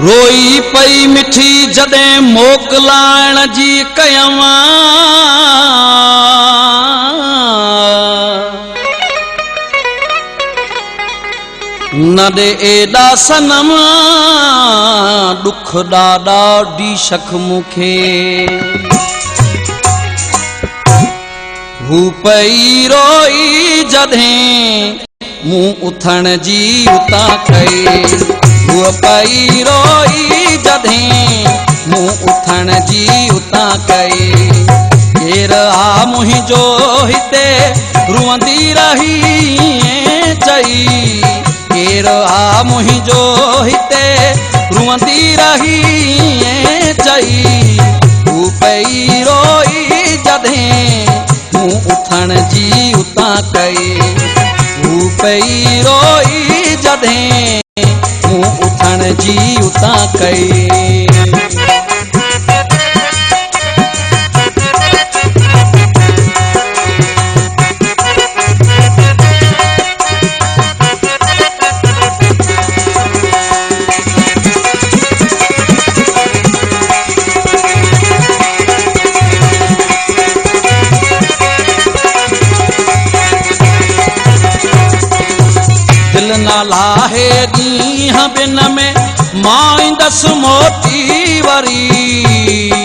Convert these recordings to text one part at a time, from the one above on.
रोई पई मिठी जॾहिं मोकलाइण जी कयवां न ॾे एॾा सनम ॾुख ॾाढा शख मूंखे हू पई रोई जॾहिं मूं उथण जी उतां कई हूअ पई रोई जॾहिं मूं उथण जी उतां कई केरु आ मुंहिंजो हिते रुअंदी रही चई केरु आ मुंहिंजो हिते रुअंदी रही चई हू पई रोई जॾहिं मूं उथण जी उतां कई हू पई रोई जॾहिं मूं उथण जी उतां कई दिल न लाहे ॾींहं बिन में मां ईंदसि मोटी वरी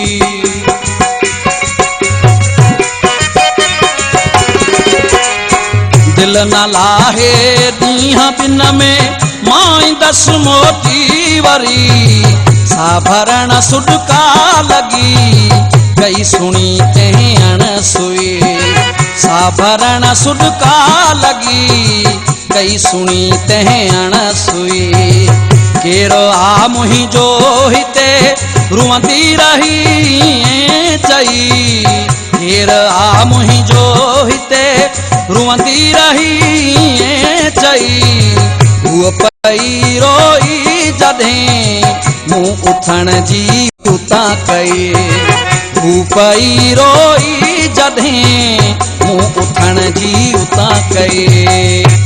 दिल न लाहे ॾींहं बिन में मां ईंदसि मोटी वरी सा भरण सुॾका लॻी कई सुणी तंहिं अणसुई सा भरण सुॾका लॻी कई सुणी तंहिं अणसुई केरु आ मुंहिंजो हिते रुअंदी रही चई केरु आ मुंहिंजो हिते रुअंदी रही चई हूअ पई रोई जॾहिं मूं उथण जी उतां कई हू पई रोई जॾहिं मूं उथण जी उतां कई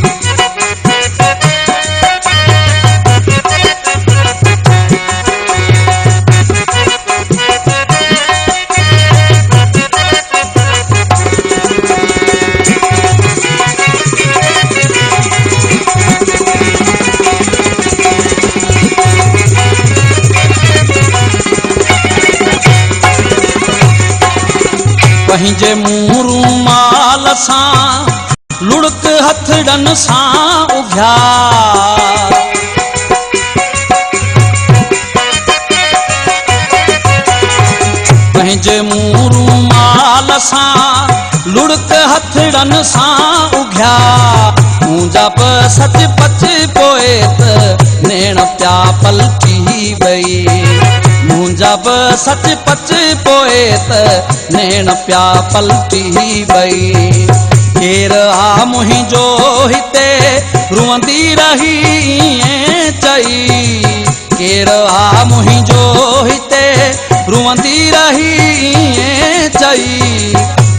पंहिंजे मुंहुं रूमाल सां लुड़क हथड़नि सां उघिया पंहिंजे मुंहुं रूमाल सां लुड़क हथड़नि सां उघिया मुंहिंजा बि सच पच पोए त नेण पिया पलटी वई मुंहिंजा बि सच पच पोए त नेण पिया पलटी वई केरु आ मुंहिंजो हिते रुअंदी रही चई केरु आ मुंहिंजो हिते रुअंदी रही चई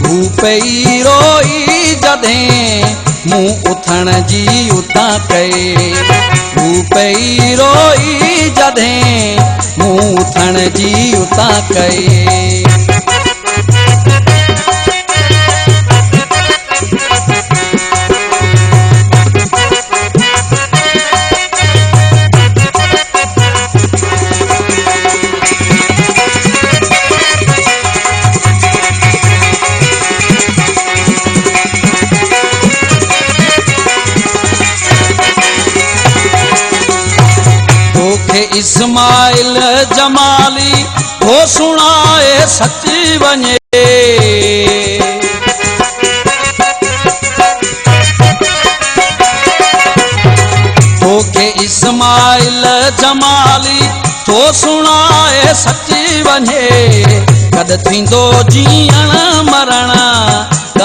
हू पई रोई जॾहिं मूं उथण जी उतां कई हू पई रोई जॾहिं मूं उथण जी उतां कई इस्माइल जमाली हो सुणाए सची वञे तोखे इस्माइल जमाली तो सुणाए सची वञे कद थींदो जीअण मरण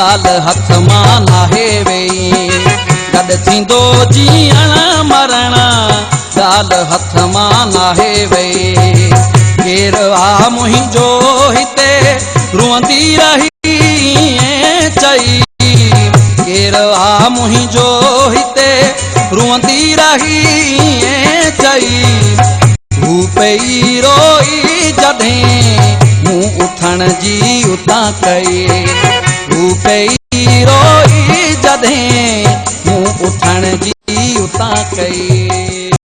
ॻाल्हि हथ मां नाहे वेई कद थींदो जीअण मरण ॻाल्हि हथ मां नाहे वई केरु आ मुंहिंजो हिते रुअंदी रही चई केरु आ मुंहिंजो हिते रुअंदी रही चई हू पे वधे मूं उथण जी उतां कई हू पई रोई जॾहिं मूं उथण जी उतां कई।